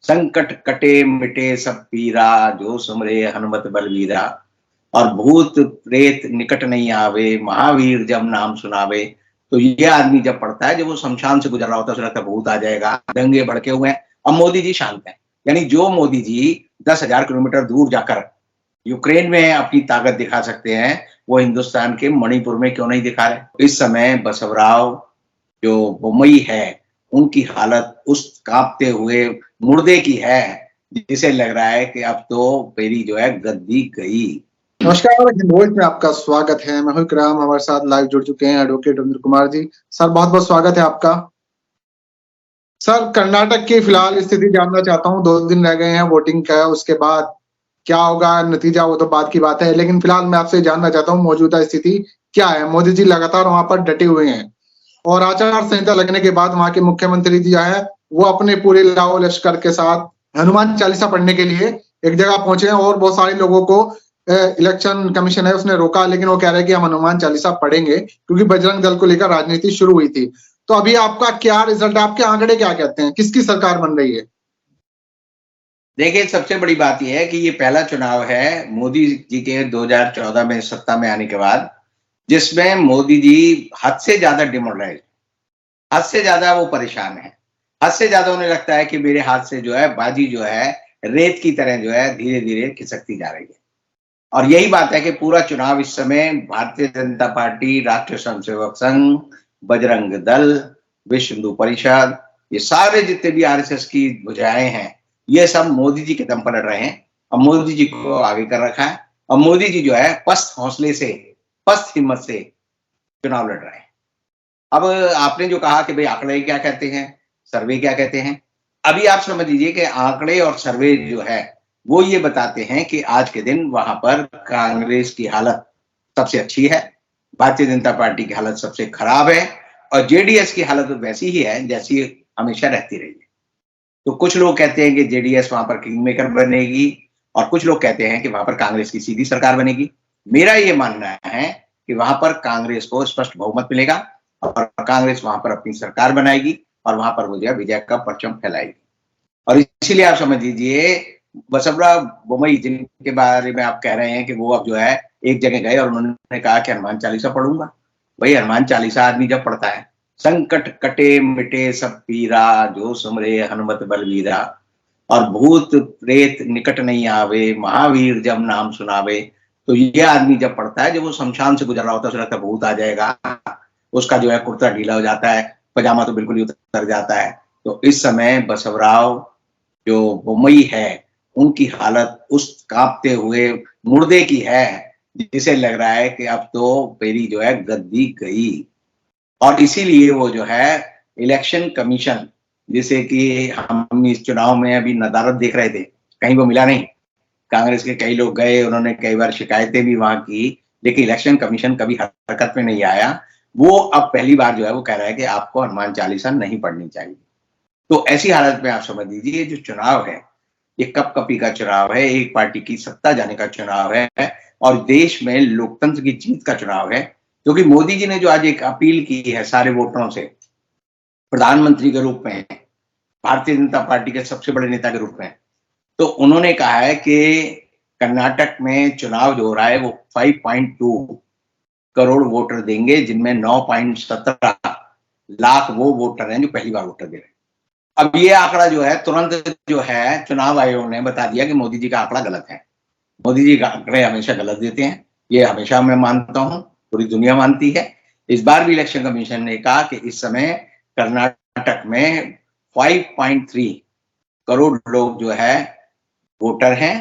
संकट कटे मिटे सब पीरा, जो सुमरे हनुमत बलवीरा। और भूत प्रेत निकट नहीं आवे, महावीर जब नाम सुनावे। तो ये आदमी जब पढ़ता है, जब वो शमशान से गुजर रहा होता है, उसे लगता है भूत आ जाएगा, दंगे भड़के हुए हैं। अब मोदी जी शांत हैं। यानी जो मोदी जी 10,000 किलोमीटर दूर जाकर यूक्रेन में अपनी ताकत दिखा सकते हैं, वो हिंदुस्तान के मणिपुर में क्यों नहीं दिखा रहे। इस समय बसवराव जो बोम्मई है, उनकी हालत उस कांपते हुए मुर्दे की है, जिसे लग रहा है कि अब तो मेरी जो है गद्दी गई। नमस्कार, हिंदवोल्ट में आपका स्वागत है। मैं हूं इकराम, हमारे साथ लाइव जुड़ चुके हैं एडवोकेट रविंद्र कुमार जी। सर, बहुत बहुत स्वागत है आपका। सर, कर्नाटक की फिलहाल स्थिति जानना चाहता हूं। 2 दिन रह गए हैं वोटिंग का, उसके बाद क्या होगा नतीजा वो तो बाद की बात है, लेकिन फिलहाल मैं आपसे जानना चाहता हूं मौजूदा स्थिति क्या है। मोदी जी लगातार वहां पर डटे हुए हैं और आचार संहिता लगने के बाद वहां के मुख्यमंत्री जी है वो अपने पूरे लाओ लश्कर के साथ हनुमान चालीसा पढ़ने के लिए एक जगह पहुंचे हैं और बहुत सारे लोगों को इलेक्शन कमीशन है उसने रोका, लेकिन वो कह रहे हैं कि हम हनुमान चालीसा पढ़ेंगे क्योंकि बजरंग दल को लेकर राजनीति शुरू हुई थी। तो अभी आपका क्या रिजल्ट, आपके आंकड़े क्या कहते हैं, किसकी सरकार बन रही है? देखिए, सबसे बड़ी बात यह है कि ये पहला चुनाव है मोदी जी के 2014 में सत्ता में आने के बाद, जिसमें मोदी जी हद से ज्यादा डिमोरलाइज, हद से ज्यादा वो परेशान है। हद से ज्यादा उन्हें लगता है कि मेरे हाथ से जो है बाजी जो है रेत की तरह जो है धीरे धीरे खिसकती जा रही है। और यही बात है कि पूरा चुनाव इस समय भारतीय जनता पार्टी, राष्ट्रीय स्वयंसेवक संघ, बजरंग दल, विश्व हिंदू परिषद, ये सारे जितने भी आरएसएस की भुजाएं हैं, ये सब मोदी जी के दम पर लड़ रहे हैं और मोदी जी को आगे कर रखा है। और मोदी जी जो है पस्त हौसले से, पस्त हिम्मत से चुनाव लड़ रहे हैं। अब आपने जो कहा कि भाई आंकड़े क्या कहते हैं, सर्वे क्या कहते हैं, अभी आप समझ लीजिए कि आंकड़े और सर्वे जो है वो ये बताते हैं कि आज के दिन वहां पर कांग्रेस की हालत सबसे अच्छी है, भारतीय जनता पार्टी की हालत सबसे खराब है और जेडीएस की हालत वैसी ही है जैसी हमेशा रहती रही है। तो कुछ लोग कहते हैं कि जेडीएस वहां पर किंग मेकर बनेगी और कुछ लोग कहते हैं कि वहां पर कांग्रेस की सीधी सरकार बनेगी। मेरा ये मानना है कि वहां पर कांग्रेस को स्पष्ट बहुमत मिलेगा और कांग्रेस वहां पर अपनी सरकार बनाएगी और वहां पर वो जो है विजय का परचम फैलाएगी। और इसीलिए आप समझ लीजिए बसवराव बोम्मई जिनके बारे में आप कह रहे हैं कि वो अब जो है एक जगह गए और उन्होंने कहा कि हनुमान चालीसा पढ़ूंगा। भाई हनुमान चालीसा आदमी जब पढ़ता है, संकट कटे मिटे सब पीरा, जो सुमरे हनुमत बलवीरा। और भूत प्रेत निकट नहीं आवे, महावीर जब नाम सुनावे। तो ये आदमी जब पढ़ता है, जब वो शमशान से गुजर रहा होता है, उसे लगता है भूत आ जाएगा, उसका जो है कुर्ता ढीला हो जाता है, पजामा तो बिल्कुल ही उतर जाता है। तो इस समय बसवराव जो बोम्मई है, उनकी हालत उस कांपते हुए मुर्दे की है, जिसे लग रहा है कि अब तो मेरी जो है गद्दी गई। और इसीलिए वो जो है इलेक्शन कमीशन, जिसे कि हम इस चुनाव में अभी नदारद देख रहे थे, कहीं वो मिला नहीं। कांग्रेस के कई लोग गए, उन्होंने कई बार शिकायतें भी वहां की, लेकिन इलेक्शन कमीशन कभी हरकत में नहीं आया। वो अब पहली बार जो है वो कह रहा है कि आपको हनुमान चालीसा नहीं पढ़नी चाहिए। तो ऐसी हालत में आप समझ लीजिए जो चुनाव है ये कपकपी का चुनाव है, एक पार्टी की सत्ता जाने का चुनाव है और देश में लोकतंत्र की जीत का चुनाव है। क्योंकि मोदी जी ने जो आज एक अपील की है सारे वोटरों से, प्रधानमंत्री के रूप में, भारतीय जनता पार्टी के सबसे बड़े नेता के रूप में, तो उन्होंने कहा है कि कर्नाटक में चुनाव जो हो रहा है वो 5.2 करोड़ वोटर देंगे, जिनमें 9.17 लाख वो वोटर हैं जो पहली बार वोटर दे रहे हैं। अब ये आंकड़ा जो है तुरंत जो है चुनाव आयोग ने बता दिया कि मोदी जी का आंकड़ा गलत है। मोदी जी का आंकड़े हमेशा गलत देते हैं, ये हमेशा मैं मानता हूं, पूरी दुनिया मानती है। इस बार भी इलेक्शन कमीशन ने कहा कि इस समय कर्नाटक में 5.3 करोड़ लोग जो है वोटर हैं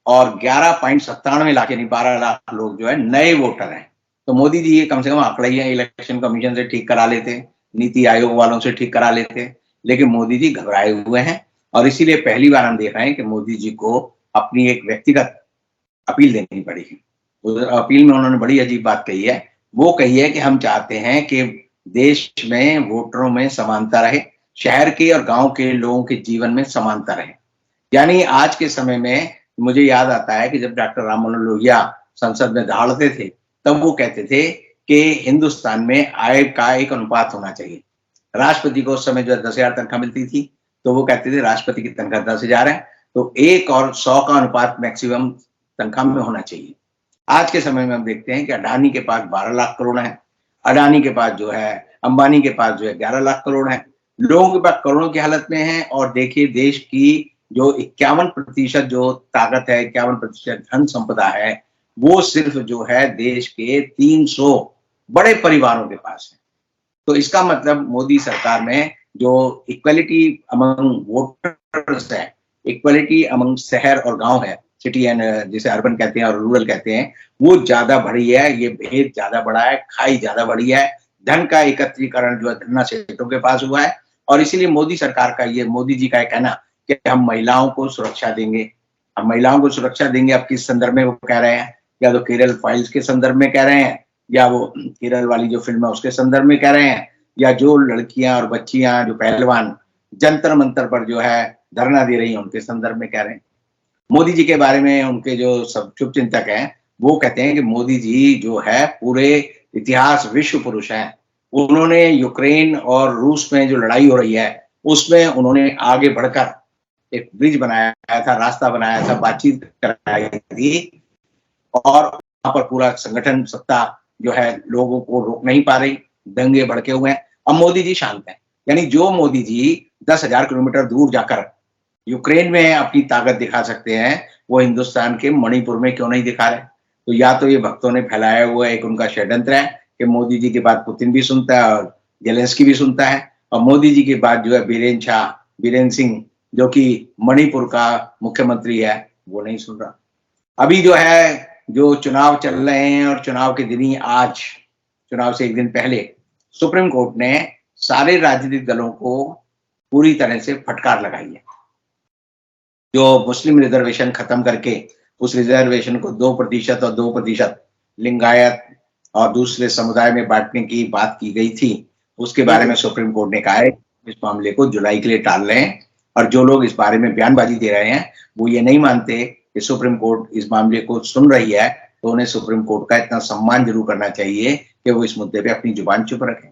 और 11.97 लाख यानी 12 लाख लोग जो है नए वोटर हैं। तो मोदी जी ये कम से कम आंकड़ा ही इलेक्शन कमीशन से ठीक करा लेते, नीति आयोग वालों से ठीक करा लेते, लेकिन मोदी जी घबराए हुए हैं और इसीलिए पहली बार हम देख रहे हैं कि मोदी जी को अपनी एक व्यक्तिगत अपील देनी पड़ी। उस अपील में उन्होंने बड़ी अजीब बात कही है। वो कही है कि हम चाहते हैं कि देश में वोटरों में समानता रहे, शहर के और गांव के लोगों के जीवन में समानता रहे। यानी आज के समय में मुझे याद आता है कि जब डॉक्टर राम मनोहर लोहिया संसद में दहाड़ते थे, तब वो कहते थे कि हिंदुस्तान में आय का एक अनुपात होना चाहिए। राष्ट्रपति को उस समय जो 10,000 तनख्वाह मिलती थी, तो वो कहते थे राष्ट्रपति की तनख्वाह 10,000 है, तो 1 और 100 का अनुपात मैक्सिमम तनख्वाह में होना चाहिए। आज के समय में हम देखते हैं कि अडानी के पास 12 लाख करोड़ है, अडानी के पास जो है, अंबानी के पास जो है 11 लाख करोड़ है, लोगों के पास करोड़ों की हालत में है। और देखिए देश की जो 51% जो ताकत है, 51% धन संपदा है, वो सिर्फ जो है देश के 300 बड़े परिवारों के पास है। तो इसका मतलब मोदी सरकार में जो इक्वलिटी अमंग वोटर्स है, इक्वलिटी अमंग शहर और गांव है, सिटी एंड जिसे अर्बन कहते हैं और रूरल कहते हैं, वो ज्यादा बढ़ी है, ये भेद ज्यादा बढ़ा है, खाई ज्यादा बढ़ी है, धन का एकत्रीकरण जो है धन्ना सेठों के पास हुआ है। और इसीलिए मोदी सरकार का ये, मोदी जी का ये कहना कि हम महिलाओं को सुरक्षा देंगे, हम महिलाओं को सुरक्षा देंगे, अब किस संदर्भ में वो कह रहे हैं, या तो केरल फाइल्स के संदर्भ में कह रहे हैं, या वो केरल वाली जो फिल्म है उसके संदर्भ में कह रहे हैं, या जो लड़कियां और बच्चियां जो पहलवान जंतर मंतर पर जो है धरना दे रही हैं उनके संदर्भ में कह रहे हैं। मोदी जी के बारे में उनके जो सब शुभचिंतक हैं वो कहते हैं कि मोदी जी जो है पूरे इतिहास विश्व पुरुष हैं। उन्होंने यूक्रेन और रूस में जो लड़ाई हो रही है उसमें उन्होंने आगे बढ़कर एक ब्रिज बनाया था, रास्ता बनाया था, बातचीत कराई थी, और वहां पर पूरा संगठन सत्ता जो है लोगों को रोक नहीं पा रही, दंगे भड़के हुए हैं। अब मोदी जी शांत हैं, यानी जो मोदी जी 10,000 किलोमीटर दूर जाकर यूक्रेन में अपनी ताकत दिखा सकते हैं, वो हिंदुस्तान के मणिपुर में क्यों नहीं दिखा रहे? तो या तो ये भक्तों ने फैलाया हुआ एक उनका षड्यंत्र है कि मोदी जी की बात पुतिन भी सुनता है और जेलेंस्की भी सुनता है, और मोदी जी की बात जो है बीरेन सिंह जो कि मणिपुर का मुख्यमंत्री है वो नहीं सुन रहा। अभी जो है जो चुनाव चल रहे हैं और चुनाव के दिन ही आज, चुनाव से एक दिन पहले सुप्रीम कोर्ट ने सारे राजनीतिक दलों को पूरी तरह से फटकार लगाई है। जो मुस्लिम रिजर्वेशन खत्म करके उस रिजर्वेशन को 2% और 2% लिंगायत और दूसरे समुदाय में बांटने की बात की गई थी, उसके बारे में सुप्रीम कोर्ट ने कहा है इस मामले को जुलाई के लिए टाल रहे हैं। और जो लोग इस बारे में बयानबाजी दे रहे हैं वो ये नहीं मानते कि सुप्रीम कोर्ट इस मामले को सुन रही है, तो उन्हें सुप्रीम कोर्ट का इतना सम्मान जरूर करना चाहिए कि वो इस मुद्दे पे अपनी जुबान चुप रखें।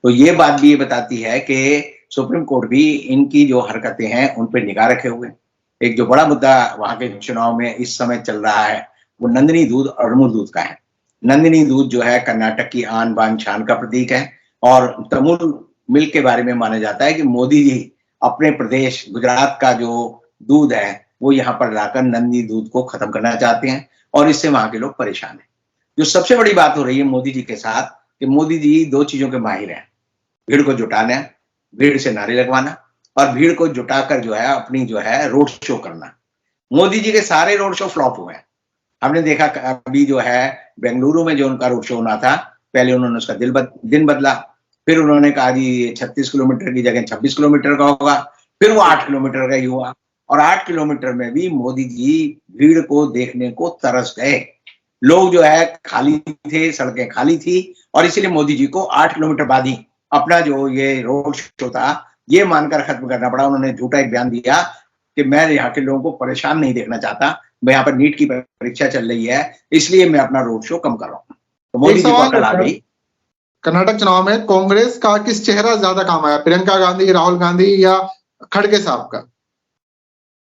तो ये बात भी ये बताती है कि सुप्रीम कोर्ट भी इनकी जो हरकतें हैं उन पर निगाह रखे हुए। एक जो बड़ा मुद्दा वहां के चुनाव में इस समय चल रहा है वो नंदिनी दूध और अमूल दूध का है। नंदिनी दूध जो है कर्नाटक की आन बान शान का प्रतीक है, और तमुल मिल्क के बारे में माना जाता है कि मोदी जी अपने प्रदेश गुजरात का जो दूध है वो यहाँ पर लाकर नंदिनी दूध को खत्म करना चाहते हैं, और इससे वहां के लोग परेशान हैं। जो सबसे बड़ी बात हो रही है मोदी जी के साथ कि मोदी जी 2 चीजों के माहिर हैं, भीड़ को जुटाना, भीड़ से नारे लगवाना, और भीड़ को जुटाकर जो है अपनी जो है रोड शो करना। मोदी जी के सारे रोड शो फ्लॉप हुए हैं। हमने देखा अभी जो है बेंगलुरु में जो उनका रोड शो होना था, पहले उन्होंने उसका दिन बदला, फिर उन्होंने कहा जी 36 किलोमीटर की जगह 26 किलोमीटर का होगा, फिर वो 8 किलोमीटर का ही हुआ, और 8 किलोमीटर में भी मोदी जी भीड़ को देखने को तरस गए। लोग जो है खाली थे, सड़कें खाली थी, और इसीलिए मोदी जी को 8 किलोमीटर बाद ही अपना जो ये रोड शो था ये मानकर खत्म करना पड़ा। उन्होंने झूठा एक बयान दिया कि मैं यहाँ के लोगों को परेशान नहीं देखना चाहता, मैं यहाँ पर नीट की परीक्षा चल रही है इसलिए मैं अपना रोड शो कम कर रहा हूँ। तो मोदी जी को अकल आ गई। कर्नाटक चुनाव में कांग्रेस का किस चेहरा ज्यादा काम आया, प्रियंका गांधी, राहुल गांधी या खड़गे साहब का?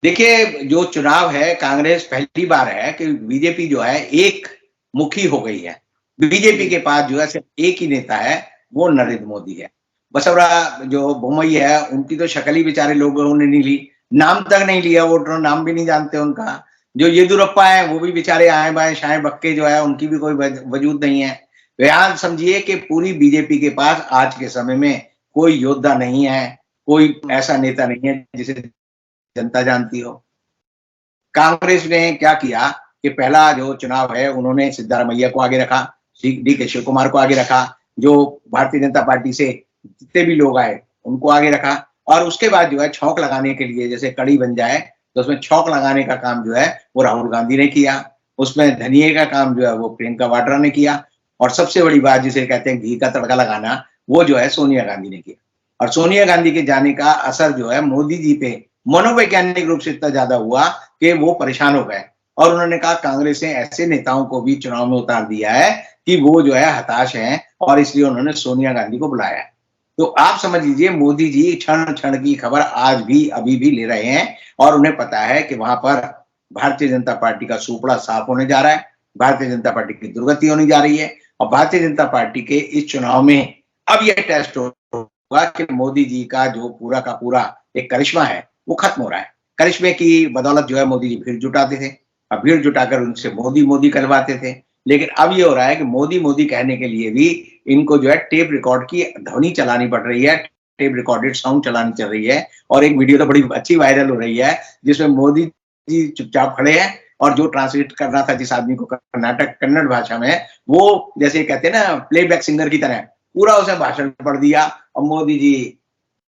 देखिए जो चुनाव है, कांग्रेस पहली बार है कि बीजेपी जो है एक मुखी हो गई है। बीजेपी के पास जो है सिर्फ एक ही नेता है, वो नरेंद्र मोदी है। बसवरा जो बोमई है उनकी तो शक्ल ही बेचारे लोगों ने नहीं ली, नाम तक नहीं लिया, वोटर नाम भी नहीं जानते उनका। जो येदुरप्पा है वो भी बेचारे आए बाएं शाएं बक्के जो है, उनकी भी कोई वजूद नहीं है। यहाँ समझिए कि पूरी बीजेपी के पास आज के समय में कोई योद्धा नहीं है, कोई ऐसा नेता नहीं है जिसे जनता जानती हो। कांग्रेस ने क्या किया कि पहला जो चुनाव है उन्होंने सिद्धारमैया को आगे रखा, डी.के. शिव कुमार को आगे रखा, जो भारतीय जनता पार्टी से जितने भी लोग आए उनको आगे रखा, और उसके बाद जो है छौंक लगाने के लिए जैसे कड़ी बन जाए तो उसमें छौंक लगाने का काम जो है वो राहुल गांधी ने किया, उसमें धनिये का काम जो है वो प्रियंका वाड्रा ने किया, और सबसे बड़ी बात जिसे कहते हैं घी का तड़का लगाना वो जो है सोनिया गांधी ने किया। और सोनिया गांधी के जाने का असर जो है मोदी जी पे मनोवैज्ञानिक रूप से इतना ज्यादा हुआ कि वो परेशान हो गए, और उन्होंने कहा कांग्रेस ने ऐसे नेताओं को भी चुनाव में उतार दिया है कि वो जो है हताश हैं, और इसलिए उन्होंने सोनिया गांधी को बुलाया है। तो आप समझ लीजिए मोदी जी क्षण क्षण की खबर आज भी अभी भी ले रहे हैं और उन्हें पता है कि वहां पर भारतीय जनता पार्टी का सुपड़ा साफ होने जा रहा है, भारतीय जनता पार्टी की दुर्गति होने जा रही है और भारतीय जनता पार्टी के इस चुनाव में अब यह टेस्ट होगा कि मोदी जी का जो पूरा का पूरा एक करिश्मा है वो खत्म हो रहा है। करिश्मे की बदौलत जो है मोदी जी भीड़ जुटाते थे, अब भीड़ जुटाकर उनसे मोदी मोदी करवाते थे, लेकिन अब ये हो रहा है कि मोदी मोदी कहने के लिए भी इनको जो है टेप रिकॉर्ड की ध्वनि चलानी पड़ रही है, टेप रिकॉर्डेड साउंड चलानी चल रही है और एक वीडियो तो बड़ी अच्छी वायरल हो रही है जिसमें मोदी जी चुपचाप खड़े हैं और जो ट्रांसलेट करना था जिस आदमी को कर्नाटक कन्नड़ भाषा में, वो जैसे कहते हैं ना प्लेबैक सिंगर की तरह पूरा उसे भाषण पढ़ दिया और मोदी जी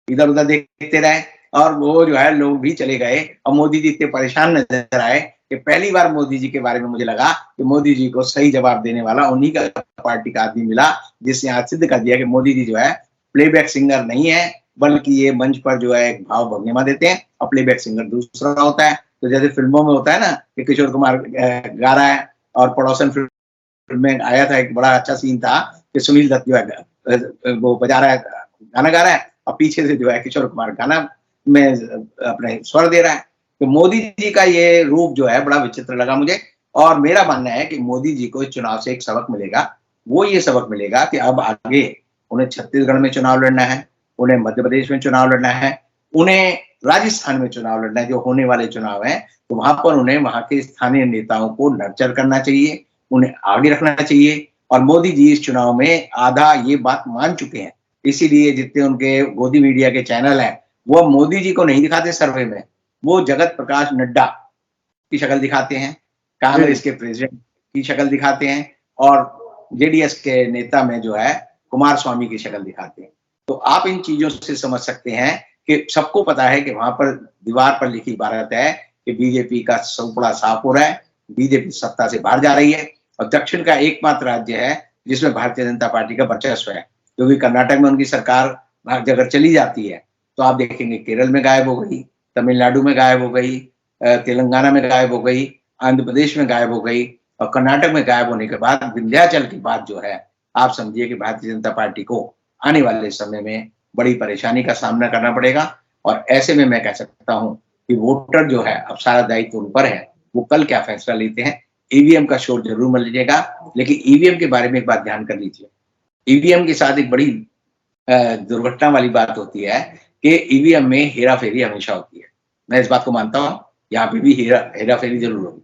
इधर उधर देखते रहे और वो जो है लोग भी चले गए और मोदी जी इतने परेशान नजर आए कि पहली बार मोदी जी के बारे में मुझे लगा कि मोदी जी को सही जवाब देने वाला उन्हीं का पार्टी का आदमी मिला जिसने आज सिद्ध कर दिया कि मोदी जी जो है प्लेबैक सिंगर नहीं है, बल्कि ये मंच पर जो है एक भाव भंगिमा देते हैं और प्लेबैक सिंगर दूसरा होता है। तो जैसे फिल्मों में होता है ना कि किशोर कुमार गा रहा है और पड़ोसन फिल्म में आया था एक बड़ा अच्छा सीन था कि सुनील दत्त जो है वो बजा रहा है, गाना गा रहा है और पीछे से जो है किशोर कुमार गाना में अपने स्वर दे रहा है। तो मोदी जी का ये रूप जो है बड़ा विचित्र लगा मुझे और मेरा मानना है कि मोदी जी को इस चुनाव से एक सबक मिलेगा, वो ये सबक मिलेगा कि अब आगे उन्हें छत्तीसगढ़ में चुनाव लड़ना है, उन्हें मध्य प्रदेश में चुनाव लड़ना है, उन्हें राजस्थान में चुनाव लड़ना है जो होने वाले चुनाव हैं, तो वहां पर उन्हें वहां के स्थानीय नेताओं को नर्चर करना चाहिए, उन्हें आगे रखना चाहिए और मोदी जी इस चुनाव में आधा ये बात मान चुके हैं। इसीलिए जितने उनके गोदी मीडिया के चैनल हैं वो मोदी जी को नहीं दिखाते सर्वे में, वो जगत प्रकाश नड्डा की शक्ल दिखाते हैं, कांग्रेस के प्रेसिडेंट की शक्ल दिखाते हैं और जेडीएस के नेता में जो है कुमार स्वामी की शक्ल दिखाते हैं। तो आप इन चीजों से समझ सकते हैं कि सबको पता है कि वहां पर दीवार पर लिखी इबारत है कि बीजेपी का सुपड़ा साफ हो रहा है, बीजेपी सत्ता से बाहर जा रही है और दक्षिण का एकमात्र राज्य है जिसमें भारतीय जनता पार्टी का वर्चस्व है, क्योंकि कर्नाटक में उनकी सरकार अगर चली जाती है तो आप देखेंगे केरल में गायब हो गई, तमिलनाडु में गायब हो गई, तेलंगाना में गायब हो गई, आंध्र प्रदेश में गायब हो गई और कर्नाटक में गायब होने के बाद विंध्याचल की बात जो है आप समझिए कि भारतीय जनता पार्टी को आने वाले समय में बड़ी परेशानी का सामना करना पड़ेगा और ऐसे में मैं कह सकता हूं कि वोटर जो है अब सारा दायित्व उन पर है, वो कल क्या फैसला लेते हैं। ईवीएम का शोर जरूर मिल लीजिएगा, लेकिन ईवीएम के बारे में एक बात ध्यान कर लीजिए, ईवीएम के साथ एक बड़ी दुर्घटना वाली बात होती है कि ईवीएम में हेरा फेरी हमेशा होती है। मैं इस बात को मानता हूं, यहाँ पे भी हेरा फेरी जरूर होगी,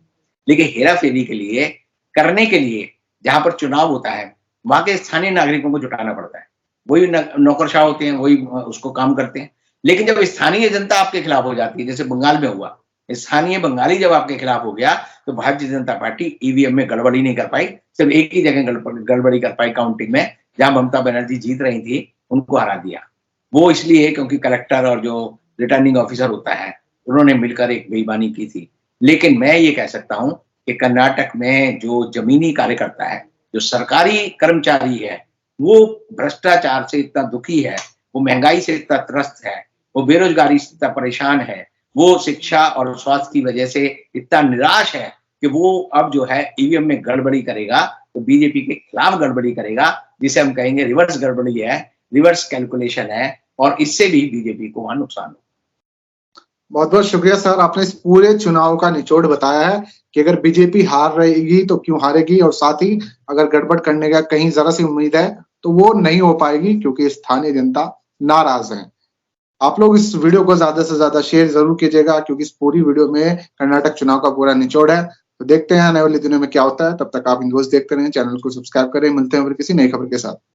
लेकिन हेरा फेरी के लिए करने के लिए जहां पर चुनाव होता है वहां के स्थानीय नागरिकों को जुटाना पड़ता है, वही नौकरशाह होते हैं, वही उसको काम करते हैं। लेकिन जब स्थानीय जनता आपके खिलाफ हो जाती है, जैसे बंगाल में हुआ, स्थानीय बंगाली जब आपके खिलाफ हो गया तो भारतीय जनता पार्टी ईवीएम में गड़बड़ी नहीं कर पाई, सिर्फ एक ही जगह गड़बड़ी कर पाई काउंटिंग में, जहां ममता बनर्जी जीत रही थी उनको हरा दिया। वो इसलिए क्योंकि कलेक्टर और जो रिटर्निंग ऑफिसर होता है उन्होंने मिलकर एक बेईमानी की थी। लेकिन मैं ये कह सकता हूं कि कर्नाटक में जो जमीनी कार्यकर्ता है, जो सरकारी कर्मचारी है, वो भ्रष्टाचार से इतना दुखी है, वो महंगाई से इतना त्रस्त है, वो बेरोजगारी से इतना परेशान है, वो शिक्षा और स्वास्थ्य की वजह से इतना निराश है कि वो अब जो है ईवीएम में गड़बड़ी करेगा तो बीजेपी के खिलाफ गड़बड़ी करेगा, जिसे हम कहेंगे रिवर्स गड़बड़ी है, रिवर्स कैलकुलेशन है और इससे भी बीजेपी को वहां नुकसान हो। बहुत बहुत शुक्रिया सर, आपने इस पूरे चुनाव का निचोड़ बताया है कि अगर बीजेपी हार रहेगी तो क्यों हारेगी और साथ ही अगर गड़बड़ करने का कहीं जरा सी उम्मीद है तो वो नहीं हो पाएगी क्योंकि स्थानीय जनता नाराज है। आप लोग इस वीडियो को ज्यादा से ज्यादा शेयर जरूर कीजिएगा क्योंकि इस पूरी वीडियो में कर्नाटक चुनाव का पूरा निचोड़ है। तो देखते हैं आने वाले दिनों में क्या होता है, तब तक आप न्यूज़ देखते रहें, चैनल को सब्सक्राइब करें। मिलते हैं फिर किसी नई खबर के साथ।